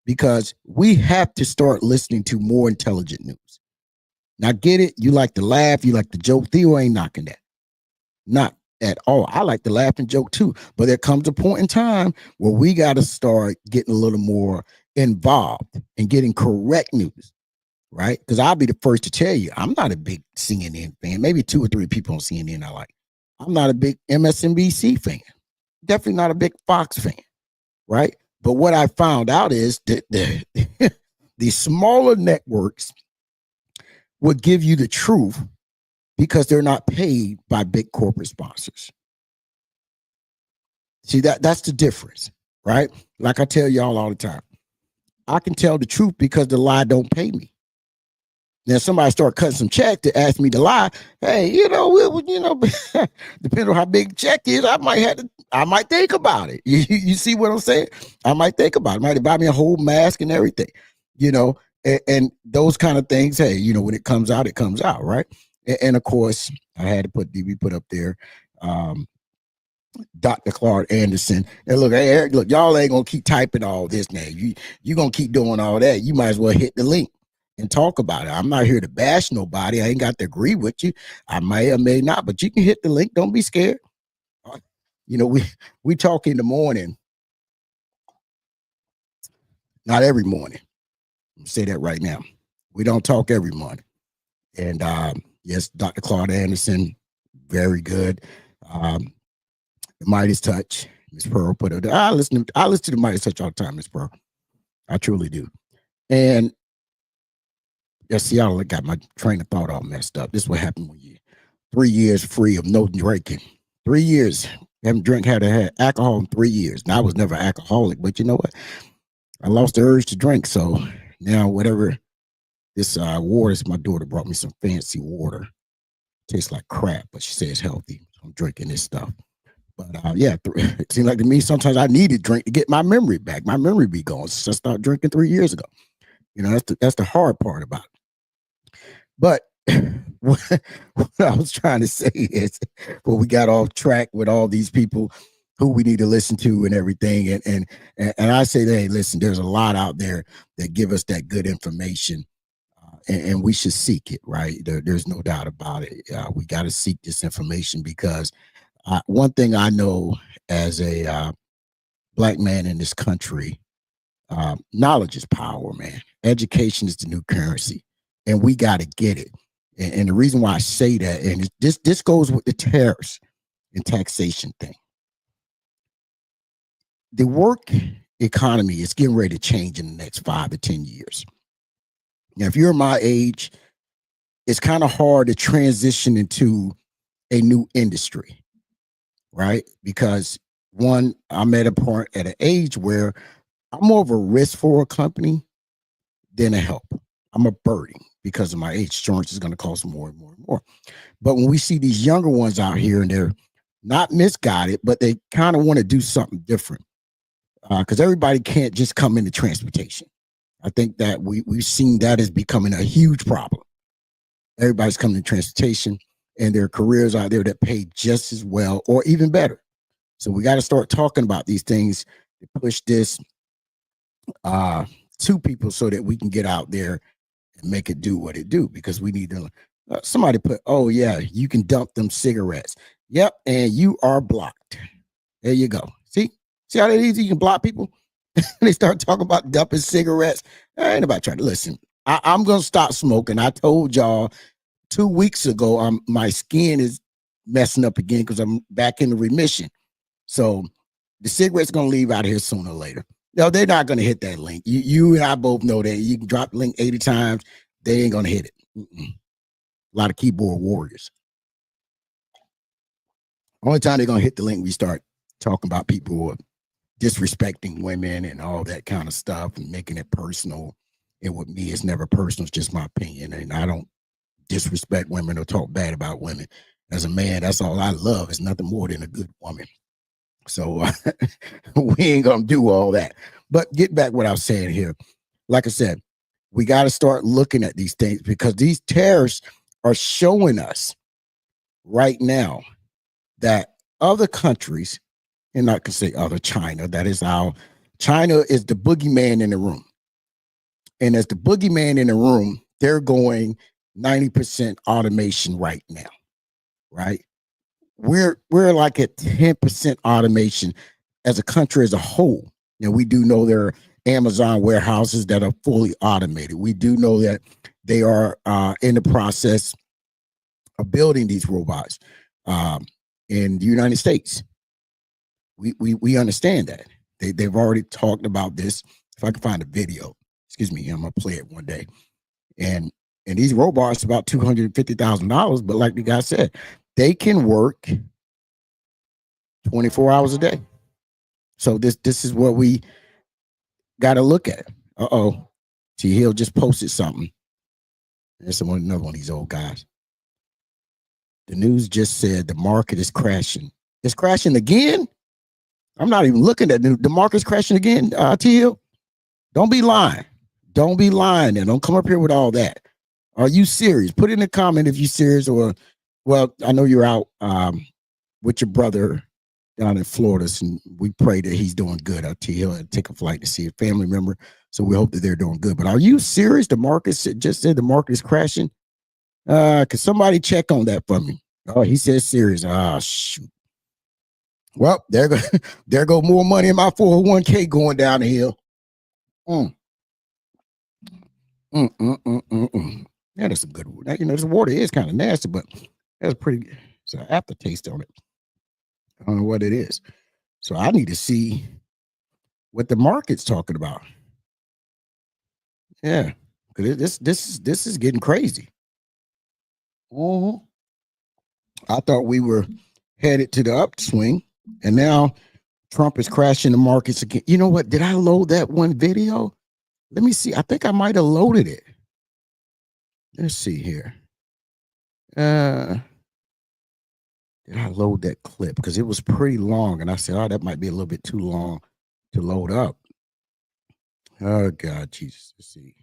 Because we have to start listening to more intelligent news. Now get it. You like to laugh. You like to joke. Theo ain't knocking that. Not at all. I like to laugh and joke too. But there comes a point in time where we got to start getting a little more involved and getting correct news, right? Because I'll be the first to tell you, I'm not a big CNN fan. Maybe 2 or 3 people on CNN I like. I'm not a big MSNBC fan. Definitely not a big Fox fan, right? But what I found out is that the smaller networks will give you the truth because they're not paid by big corporate sponsors. See, that's the difference. right? Like I tell y'all all the time, I can tell the truth because the lie don't pay me. Now somebody start cutting some check to ask me to lie. Hey, depending on how big the check is, I might think about it. You see what I'm saying? I might think about it. Might buy me a whole mask and everything, you know, and those kind of things. Hey, when it comes out, right? And of course, I had to we put up there. Dr. Clark Anderson. And look, hey, Eric, look, y'all ain't gonna keep typing all this now. You gonna keep doing all that. You might as well hit the link and talk about it. I'm not here to bash nobody. I ain't got to agree with you. I may or may not, but you can hit the link. Don't be scared. We talk in the morning, not every morning. Say that right now. We don't talk every morning. And yes, Dr. Clark Anderson, very good. The Midas Touch. Miss Pearl put it. I listen to the Midas Touch all the time, Miss Pearl. I truly do. And see, I got my train of thought all messed up. This is what happened when you 3 years free of no drinking. 3 years. Haven't had alcohol in 3 years. Now I was never alcoholic, but you know what? I lost the urge to drink. So now whatever this water, my daughter brought me some fancy water. Tastes like crap, but she says it's healthy. So I'm drinking this stuff. But yeah, it seemed like to me sometimes I needed drink to get my memory back. My memory be gone since I started drinking 3 years ago. That's the hard part about it. But what I was trying to say is, well, we got off track with all these people who we need to listen to and everything. And I say, hey, listen, there's a lot out there that give us that good information. And we should seek it, right? There's no doubt about it. We got to seek this information because one thing I know as a Black man in this country, knowledge is power, man. Education is the new currency, and we got to get it. And the reason why I say that, and this goes with the tariffs and taxation thing. The work economy is getting ready to change in the next 5 to 10 years. Now, if you're my age, it's kind of hard to transition into a new industry, right? Because one, I'm at an age where I'm more of a risk for a company than a help. I'm a burden because of my age. Insurance is going to cost more and more and more. But when we see these younger ones out here and they're not misguided, but they kind of want to do something different, because everybody can't just come into transportation. I think that we've seen that as becoming a huge problem. Everybody's coming to transportation, and there are careers out there that pay just as well or even better. So we got to start talking about these things to push this to people so that we can get out there and make it do what it do, because we need to. Somebody put, oh yeah, you can dump them cigarettes. Yep, and you are blocked. There you go. See how that easy? You can block people. They start talking about dumping cigarettes. I ain't about trying to listen. I'm gonna stop smoking. I told y'all 2 weeks ago. My skin is messing up again because I'm back in the remission. So the cigarette's gonna leave out of here sooner or later. No, they're not gonna hit that link. You and I both know that. You can drop the link 80 times, they ain't gonna hit it. A lot of keyboard warriors. Only time they're gonna hit the link, we start talking about people who are disrespecting women and all that kind of stuff and making it personal. And with me, it's never personal. It's just my opinion. And I don't disrespect women or talk bad about women. As a man, that's all I love. It's nothing more than a good woman. So we ain't going to do all that. But get back what I was saying here. Like I said, we got to start looking at these things because these tariffs are showing us right now that other countries, and I can say other, China, China is the boogeyman in the room. And as the boogeyman in the room, they're going 90% automation right now, right? We're like at 10% automation as a country as a whole. Now, we do know there are Amazon warehouses that are fully automated. We do know that they are in the process of building these robots in the United States. We understand that. They've already talked about this. If I can find a video, excuse me, I'm gonna play it one day. And these robots about $250,000, but like the guy said, they can work 24 hours a day. So this is what we got to look at. T Hill just posted something. There's another one of these old guys. The news just said the market is crashing. It's crashing again. I'm not even looking at the market's crashing again. T Hill, don't be lying. Don't be lying, and don't come up here with all that. Are you serious? Put in a comment if you're serious, or well, I know you're out with your brother down in Florida, and we pray that he's doing good. I'll tell you, he'll take a flight to see a family member, so we hope that they're doing good. But are you serious? The market just said the market is crashing. Could somebody check on that for me? Oh, he says serious. Ah, shoot. Well, there go more money in my 401k going down the hill. Yeah, that's a good one. You know, this water is kind of nasty, but that's pretty. It's an aftertaste on it. I don't know what it is. So I need to see what the market's talking about. Yeah, because this is getting crazy. I thought we were headed to the upswing, and now Trump is crashing the markets again. You know what? Did I load that one video? Let me see. I think I might have loaded it. Let's see here. Did I load that clip? Because it was pretty long, and I said, "Oh, that might be a little bit too long to load up." Oh God, Jesus! Let's see.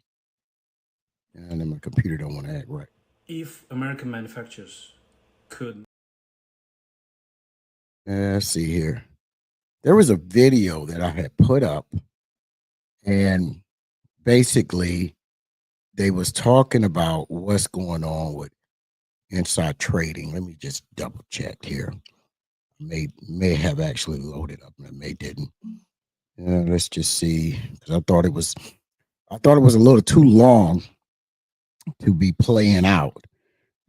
And then my computer don't want to act right. If American manufacturers could. Let's see here. There was a video that I had put up, and basically they was talking about what's going on with inside trading. Let me just double check here. May have actually loaded up, and may didn't. Let's just see, because I thought it was a little too long to be playing out.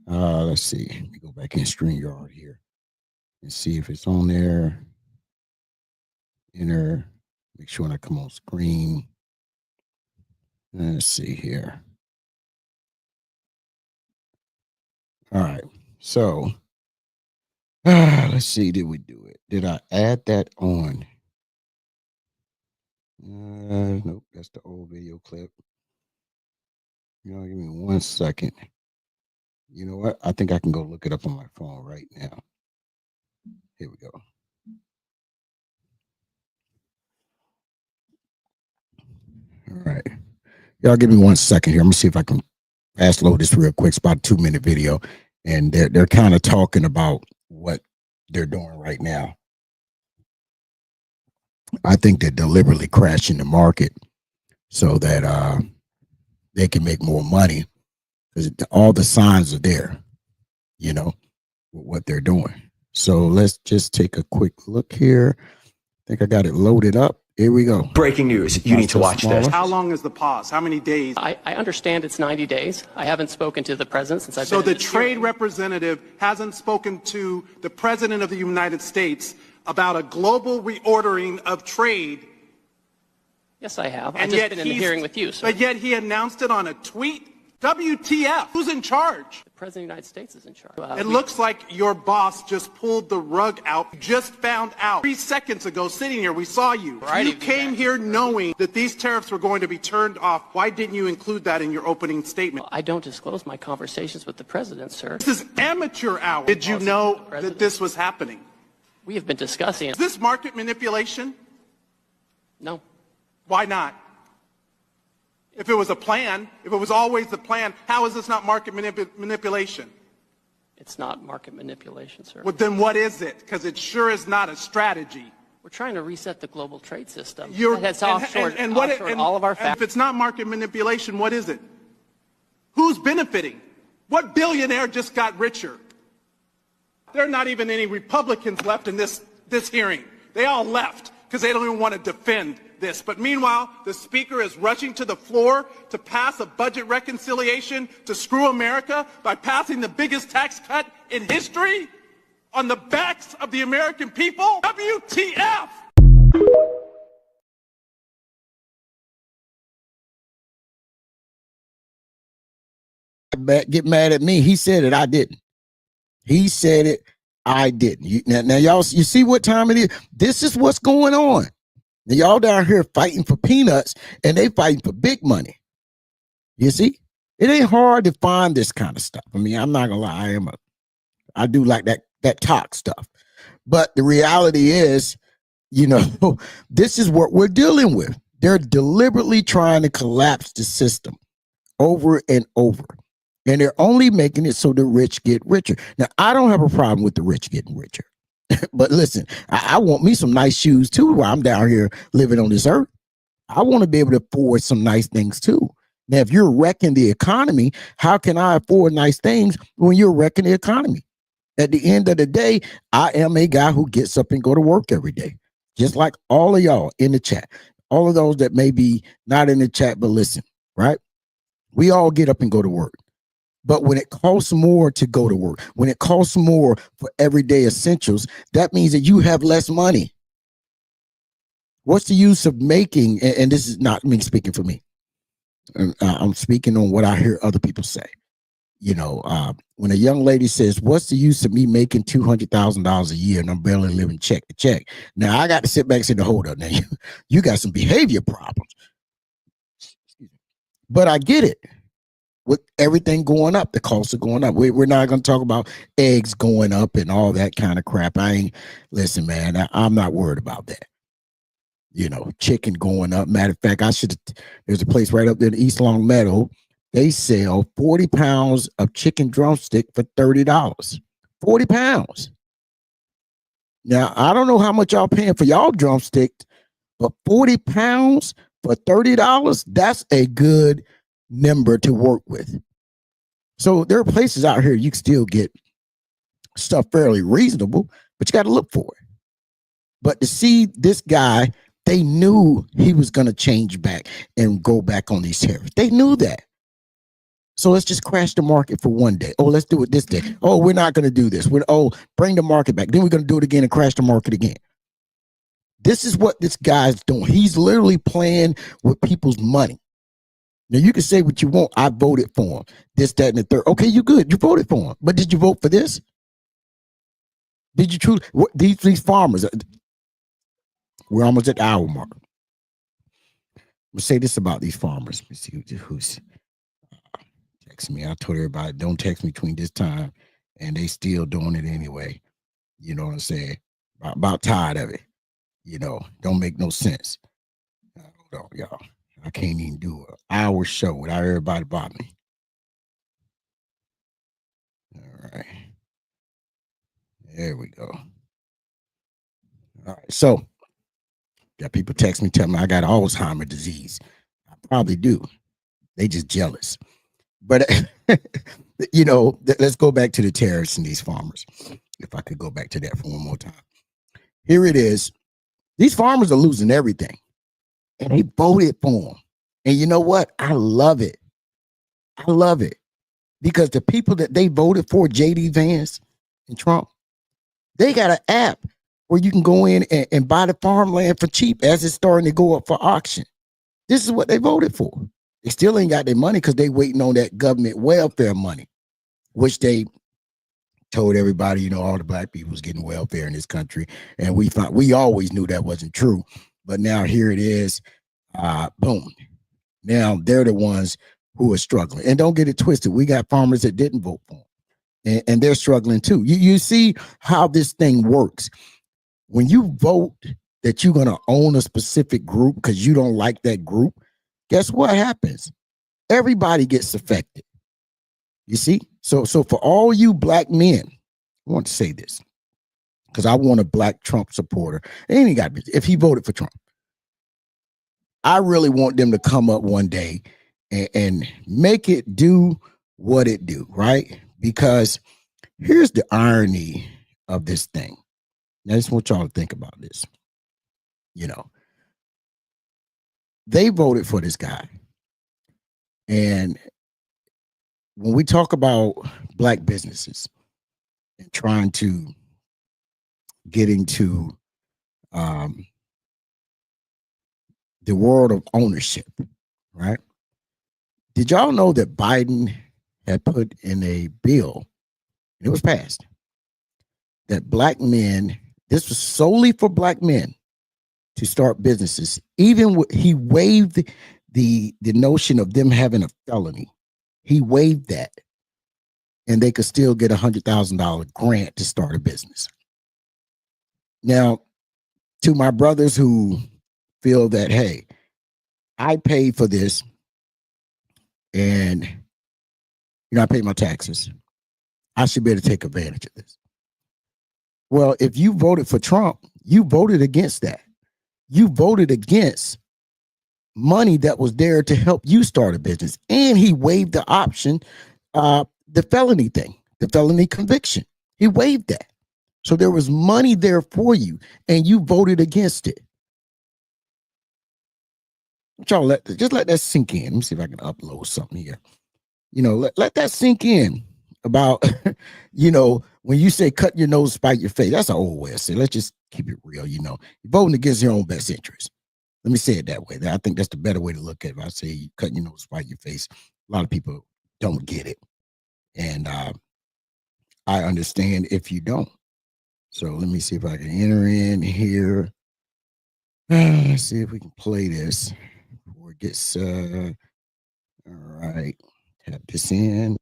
Let's see. Let me go back in StreamYard here and see if it's on there. Enter. Make sure when I come on screen. Let's see here. All right. So let's see. Did we do it? Did I add that on? Nope. That's the old video clip. You know, give me 1 second. You know what? I think I can go look it up on my phone right now. Here we go. All right. Y'all give me 1 second here. I'm gonna see if I can fast load this real quick. It's about a 2-minute video. And they're kind of talking about what they're doing right now. I think they're deliberately crashing the market so that they can make more money, because all the signs are there, you know, what they're doing. So let's just take a quick look here. I think I got it loaded up. Here we go. Breaking news. You need to watch this. How long is the pause? How many days? I understand it's 90 days. I haven't spoken to the president since I've been. So the trade representative hasn't spoken to the president of the United States about a global reordering of trade. Yes, I have. I've just been in the hearing with you, sir. But yet he announced it on a tweet. WTF? Who's in charge? The president of the United States is in charge. It looks like your boss just pulled the rug out. Just found out 3 seconds ago, sitting here, we saw you. You came here knowing that these tariffs were going to be turned off. Why didn't you include that in your opening statement? Well, I don't disclose my conversations with the president, sir. This is amateur hour. Did you know that this was happening? We have been discussing it. Is this market manipulation? No. Why not? If it was a plan, if it was always the plan, how is this not market manipulation? It's not market manipulation, sir. Well, then what is it? Because it sure is not a strategy. We're trying to reset the global trade system. That's offshored all of our facts. If it's not market manipulation, what is it? Who's benefiting? What billionaire just got richer? There are not even any Republicans left in this hearing. They all left because they don't even want to defend this. But meanwhile, the speaker is rushing to the floor to pass a budget reconciliation to screw America by passing the biggest tax cut in history on the backs of the American people. WTF! Get mad at me. He said it. I didn't. He said it. I didn't. Now y'all, you see what time it is? This is what's going on. Now y'all down here fighting for peanuts, and they fighting for big money. You see, it ain't hard to find this kind of stuff. I mean, I'm not gonna lie, I do like that talk stuff, but the reality is, this is what we're dealing with. They're deliberately trying to collapse the system over and over. And they're only making it so the rich get richer. Now, I don't have a problem with the rich getting richer. But listen, I want me some nice shoes too while I'm down here living on this earth. I want to be able to afford some nice things too. Now, if you're wrecking the economy, how can I afford nice things when you're wrecking the economy? At the end of the day, I am a guy who gets up and go to work every day, just like all of y'all in the chat. All of those that may be not in the chat, but listen, right? We all get up and go to work. But when it costs more to go to work, when it costs more for everyday essentials, that means that you have less money. What's the use of making, and this is not me speaking for me. I'm speaking on what I hear other people say. When a young lady says, what's the use of me making $200,000 a year and I'm barely living check to check? Now, I got to sit back and say, hold up. Now, you got some behavior problems. But I get it. With everything going up, the costs are going up. We're not going to talk about eggs going up and all that kind of crap. Listen, man, I'm not worried about that. Chicken going up. Matter of fact, there's a place right up there in East Long Meadow. They sell 40 pounds of chicken drumstick for $30. 40 pounds. Now, I don't know how much y'all paying for y'all drumstick, but 40 pounds for $30, that's a good number to work with. So there are places out here you can still get stuff fairly reasonable, but you got to look for it. But to see this guy, they knew he was going to change back and go back on these tariffs. They knew that. So let's just crash the market for one day. Oh, let's do it this day. Oh, we're not going to do this. Bring the market back. Then we're going to do it again and crash the market again. This is what this guy's doing. He's literally playing with people's money. Now, you can say what you want. I voted for him. This, that, and the third. Okay, you good. You voted for him. But did you vote for this? Did you truly? These farmers, we're almost at the hour mark. I'm going to say this about these farmers. Let me see who's texting me. I told everybody, don't text me between this time. And they still doing it anyway. You know what I'm saying? About tired of it. Don't make no sense. Hold on, y'all. I can't even do an hour show without everybody about me. All right. There we go. All right. So, got people text me, tell me I got Alzheimer's disease. I probably do. They just jealous. But, let's go back to the tariffs and these farmers. If I could go back to that for one more time. Here it is. These farmers are losing everything. And they voted for them. And you know what? I love it. I love it. Because the people that they voted for, J.D. Vance and Trump, they got an app where you can go in and buy the farmland for cheap as it's starting to go up for auction. This is what they voted for. They still ain't got their money because they waiting on that government welfare money, which they told everybody, all the black people was getting welfare in this country. And we always knew that wasn't true. But now here it is. Boom. Now they're the ones who are struggling. And don't get it twisted. We got farmers that didn't vote for them. And they're struggling too. You see how this thing works. When you vote that you're going to own a specific group because you don't like that group, guess what happens? Everybody gets affected. You see? So for all you black men, I want to say this because I want a black Trump supporter. And he got if he voted for Trump. I really want them to come up one day and make it do what it do, right? Because here's the irony of this thing. I just want y'all to think about this. They voted for this guy. And when we talk about black businesses and trying to get into the world of ownership, right? Did y'all know that Biden had put in a bill, and it was passed, that black men, this was solely for black men to start businesses. Even he waived the notion of them having a felony. He waived that, and they could still get $100,000 grant to start a business. Now, to my brothers who feel that, hey, I paid for this, and I pay my taxes, I should be able to take advantage of this. Well, if you voted for Trump, you voted against that. You voted against money that was there to help you start a business. And he waived the option, the felony thing, the felony conviction. He waived that. So there was money there for you, and you voted against it. Y'all just let that sink in. Let me see if I can upload something here. Let that sink in about, when you say cut your nose, spite your face. That's an old way of saying. Let's just keep it real. You're voting against your own best interest. Let me say it that way. I think that's the better way to look at it. If I say you cut your nose, spite your face, a lot of people don't get it. And I understand if you don't. So let me see if I can enter in here. Let's see if we can play this before it gets, all right. Tap this in.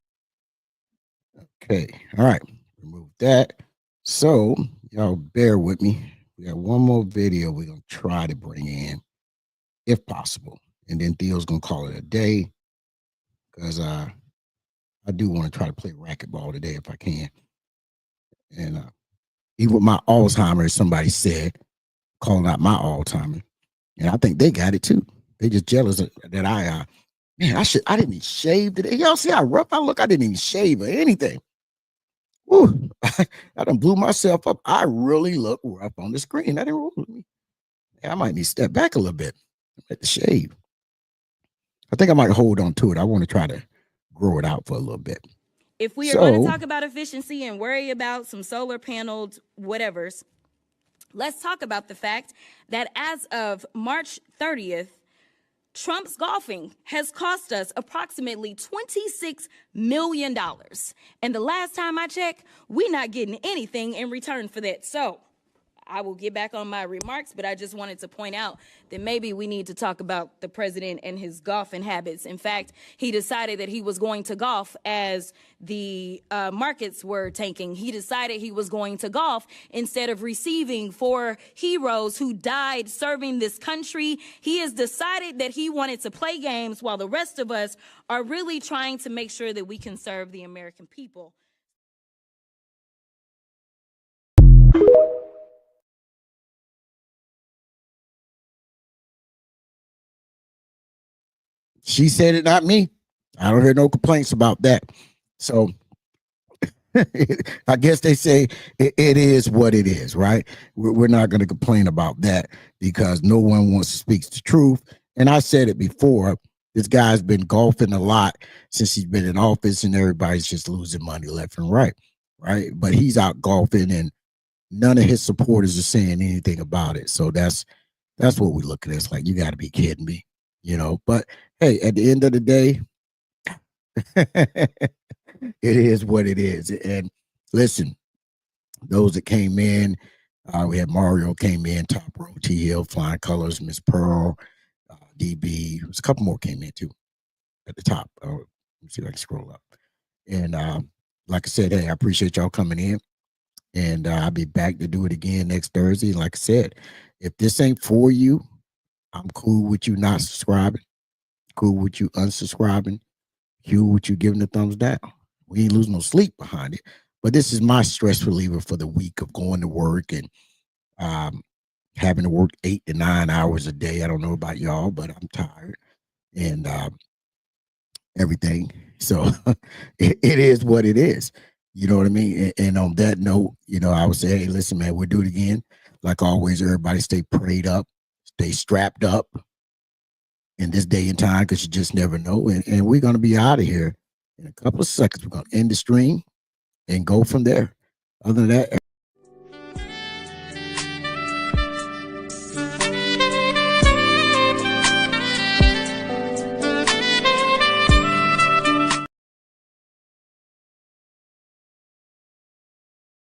Okay. All right. Remove that. So y'all bear with me. We got one more video we're going to try to bring in, if possible. And then Theo's going to call it a day, because I do want to try to play racquetball today if I can. And even with my Alzheimer's, somebody said, calling out my Alzheimer's. And I think they got it too. They just jealous that I didn't even shave today. Y'all see how rough I look? I didn't even shave or anything. Woo, I done blew myself up. I really look rough on the screen. That didn't roll with me. I might need to step back a little bit. Let the shave. I think I might hold on to it. I want to try to grow it out for a little bit. If we are going to talk about efficiency and worry about some solar paneled whatevers, let's talk about the fact that as of March 30th, Trump's golfing has cost us approximately $26 million. And the last time I checked, we're not getting anything in return for that. So I will get back on my remarks, but I just wanted to point out that maybe we need to talk about the president and his golfing habits. In fact, he decided that he was going to golf as the markets were tanking. He decided he was going to golf instead of receiving 4 heroes who died serving this country. He has decided that he wanted to play games while the rest of us are really trying to make sure that we can serve the American people. She said it, not me. I don't hear no complaints about that. So I guess they say it is what it is, right? We're not going to complain about that because no one wants to speak the truth. And I said it before, this guy's been golfing a lot since he's been in office, and everybody's just losing money left and right? But he's out golfing, and none of his supporters are saying anything about it. So that's what we look at. It's like, you got to be kidding me, But hey, at the end of the day, it is what it is. And listen, those that came in, we had Mario came in, top row, T Hill, Flying Colors, Miss Pearl, DB. There's a couple more came in too at the top. Let me see if I can scroll up. And like I said, hey, I appreciate y'all coming in. And I'll be back to do it again next Thursday. Like I said, if this ain't for you, I'm cool with you not subscribing, cool with you unsubscribing, cool with you giving the thumbs down. We ain't losing no sleep behind it. But this is my stress reliever for the week of going to work and having to work 8 to 9 hours a day. I don't know about y'all, but I'm tired and everything. So it is what it is. You know what I mean? And on that note, I would say, hey, listen, man, we'll do it again. Like always, everybody stay prayed up, stay strapped up in this day and time, because you just never know. And we're going to be out of here in a couple of seconds. We're going to end the stream and go from there. Other than that,